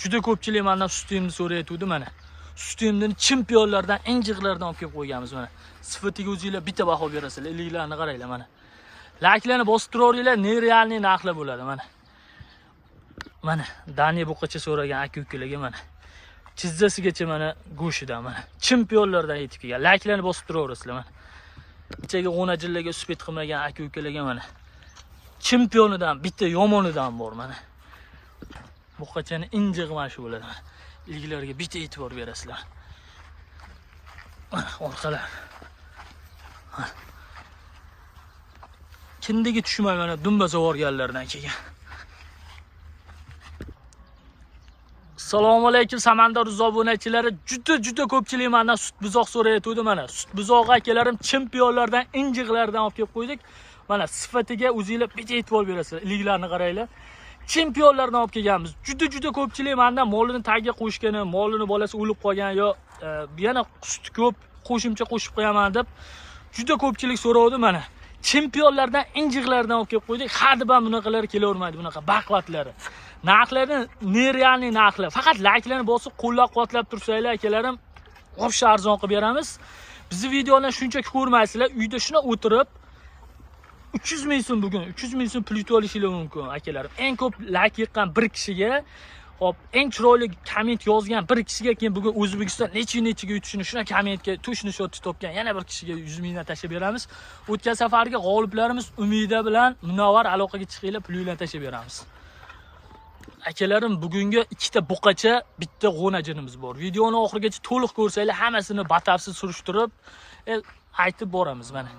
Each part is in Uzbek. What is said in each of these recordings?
Juda ko'pchilik mendan sutimni so'rayotdi mana. Sutimni chempionlardan, eng jiqlardan olib kelib qo'yganmiz mana. Sifatiga o'zingizlar bitta baho berasizlar. Iliklarni qaranglar mana. Layklarni bosib turaveringlar, nerealniy narxlar bo'ladi mana. Mana Daniya buqacha so'ragan aka-ukalarga mana. Chizzasigacha mana go'shidan mana. Chempionlardan yetib kelgan. Layklarni bosib turaverasizlar mana. Ichaga g'onajillarga suspet qilmagan aka-ukalarga mana. Chempionidan bitta yomonidan bor mana. Buqachani injiq mana shu bo'ladi. Ilgilarga bitta e'tibor berasizlar. Mana orqalar. Kindagi tushmay mana dumba zavorganlardan kelgan. Assalomu alaykum Samandar obunachilari. Juda ko'pchilik mendan sut buzoq so'rayotdi mana. Sut buzoq akalarim chempionlardan, injiqlardan olib kelib qo'ydik. Mana sifatiga o'zingizlar bitta e'tibor berasizlar. Iliklarni qaranglar. Chempionlardan olib kelganmiz. Juda ko'pchilik mendan molini tagiga qo'shgani, molini bolasi o'lib qolgan yo yana sut ko'p qo'shimcha qo'shib qo'yaman deb juda ko'pchilik so'rovdi mana. Chempionlardan, injiqlardan olib kelib qo'ydik. Hadib ham bunaqalar kelavermaydi, bunaqa baqvatlari. Narxlarni nerealniy narxlar. Faqat layklarni bosib qo'llab-quvvatlab tursanglar akalarim, o'sha arzon qilib beramiz. Bizni videolarni shunchaki ko'rmaysizlar, uyda shuna o'tirib 300 ming so'm bugun 300 ming so'm plyuta olishingiz mumkin akalarim. Eng ko'p layk yiqqan bir kishiga, hop, eng chiroyli komment yozgan bir kishiga keyin bugun O'zbekiston nechiga yutishini shuna kommentga to'shni shoti topgan yana bir kishiga 100 mingdan tashlab beramiz. O'tgan safargi g'oliblarimiz Umida bilan Munavvar aloqaga chiqinglar, plyular tashlab beramiz. Akalarim, bugungi ikkita buqacha, bitta g'onajinimiz bor. Videoni oxirigacha to'liq ko'rsanglar, hammasini batafsil surishtirib aytib boramiz mana.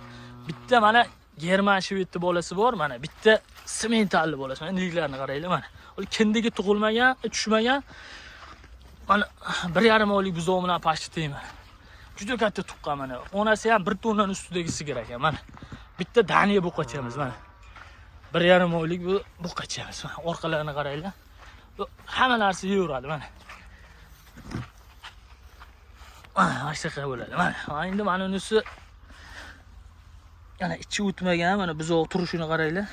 Bitta mana German shvedni bolasi bor, mana bitta sementalli bolasi. Mana iliklarni qaranglar mana. U kindiga tug'ilmagan, tushmagan. Mana 1,5 oylik buzoq bilan pashti deyman. Juda katta tuqqan mana. Onasi ham 1 tonnadan ustidagi sigir ekan mana. Bitta Daniya buqachamiz mana. 1,5 oylik bu buqachamiz. Mana orqalarini qaranglar. Hamma narsa yeyveradi mana. Mana shunaqa bo'ladi mana. Endi mana unisi yana ichi o'tmagan, mana buzoq turishini qaranglar.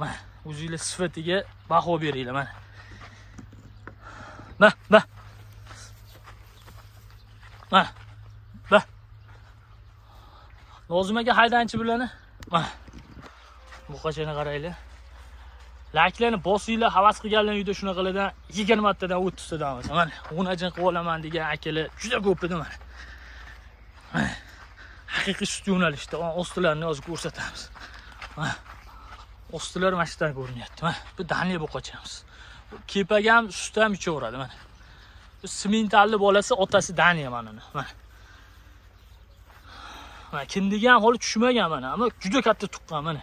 Mana o'zingizlar sifatiga baho beringlar mana. Ba. Lozimaga haydanchi bularni. Mana. Buqachani qaranglar. Layklarni bosinglar, havas qilganlar uyda shunaqalardan 20 tadan 30 tadan olsa. Mana g'unajin qilib olaman degan akalar juda ko'p edi mana. Haqiqiy sut yo'nalishda ostilarini yozib ko'rsatamiz. Ostilar mana shundan ko'rinyapti. Mana bu Daniya buqachamiz. Kepak ham sut ham ichaveradi mana. Bu sementalli bolasi, otasi Daniya mana. Mana kindiga ham holi tushmagan mana, ammo juda katta tuqqan mana.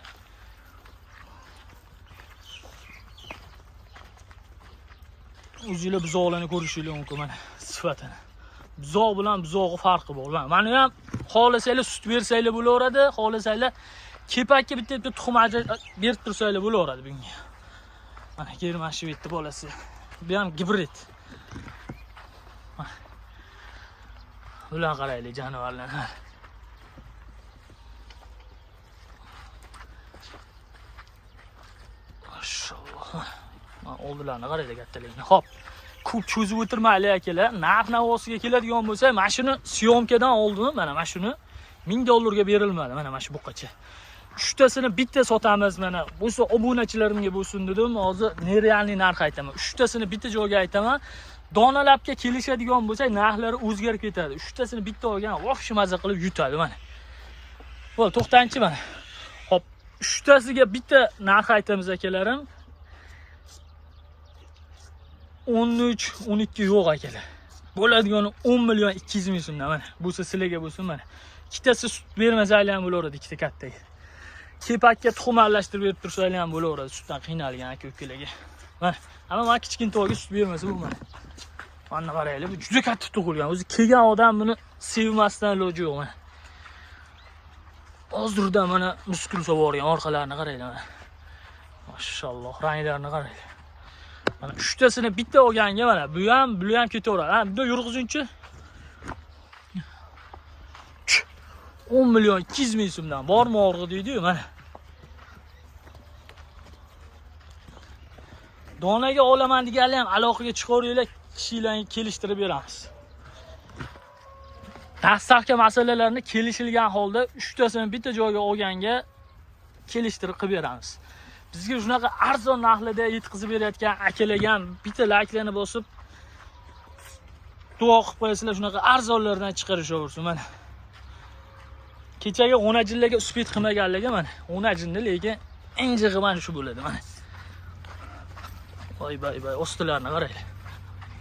O'zingizlar buzoqlarni ko'rishingiz mumkin mana sifatini. Buzoq bilan buzog'i farqi bor. Mana ham xohlasanglar sut bersanglar bo'laveradi, xohlasanglar kepakka bitta tuxum berib tursanglar bo'laveradi bunga. Mana German shvedni bolasi. Bu ham gibrid. Ular qaraylik jonivorlarni. Maşallah. Oldularni qaraylik kattaligini. Xo'p. Ko'p cho'zib o'tirmaylik akalar. Narx-navosiga keladigan bo'lsa, mana shuni syomkadan oldim. Mana shuni $1000 berilmadi. Mana shu buqacha. 3tasini bitta sotamiz mana. Bo'lsa obunachilarimga bo'lsin dedim. Hozir nerealniy narx aytaman. 3tasini bitta joyga aytaman. Donalabga kelishadigan bo'lsa, narxlari o'zgarib ketadi. 3tasini bitta olgan, o'xshi maza qilib yutadi mana. Bo'l, to'xtanchi mana. Xo'p, 3tasiga bitta narx aytamiz akalarim. 13-12 yo'q akalar. Bo'ladigani 10 million 200 ming so'mdan mana. Bo'lsa sizlarga bo'lsin mana. Ikkitasi sut bermasanglar ham bo'laveradi, ikkita kattaga. Kepakka tuxum aralashtirib berib tursanglar ham bo'laveradi, sutdan qiynalgan aka-ukalarga. Mana, ammo men kichkintoyga sut bermasa bo'lmaydi. Mana qaranglar, bu juda katta tug'ilgan. O'zi kelgan odam buni sevmasdan iloji yo'q mana. Hozirda mana muskul savorgan orqalarini qaranglar mana. Mashalloh, ranglarini qaranglar. Mana 3tasini bitta olganga mana, bu ham ketaveradi. Ha, bunda yurg'izunchi 10 million 200 ming so'mdan bormi o'rg'i deydi-yu mana. Donaga olaman deganlar ham aloqaga chiqaringlar, kishilarni kelishtirib beramiz. Dastlabki masalalarni kelishilgan holda 3 tasini bitta joyga olganga kelishtirib qilib beramiz. Bizga shunaqa arzon narxlarda yetkazib berayotgan akalar ham bitta layklarni bosib duo qilib qo'yasizlar, shunaqa arzonlardan chiqarishaversin mana. Kechagi o'najinlarga uspet qilmaganligi mana. O'najinni lekin eng jig'i mana shu bo'ladi mana. Voy, ostilarni qaranglar.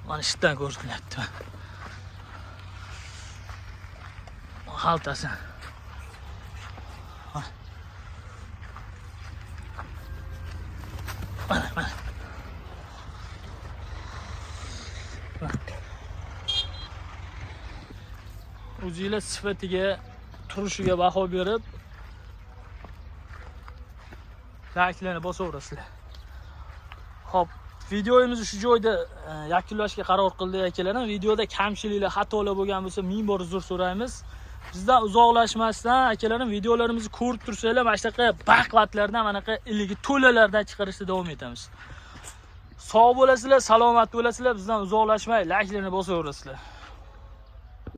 Mana shitdan ko'rsatilyapti. Xaltasi. Mana. O'zingizlar sifatiga, turishiga baho berib layklarni bosaverasizlar. Xo'p, videomizni shu joyda yakunlashga qaror qildik akalarim. Videoda kamchiliklar, xatolar bo'lgan bo'lsa, ming bor uzr so'raymiz. Bizdan uzoqlashmasdan akalarim videolarimizni ko'rib tursanglar, mana shunaqa baqvatlardan, mana shunaqa iligi to'lalardan chiqarishda davom etamiz. Sog' bo'lasizlar, salomat bo'lasizlar, bizdan uzoqlashmay layklarni bosaverasizlar.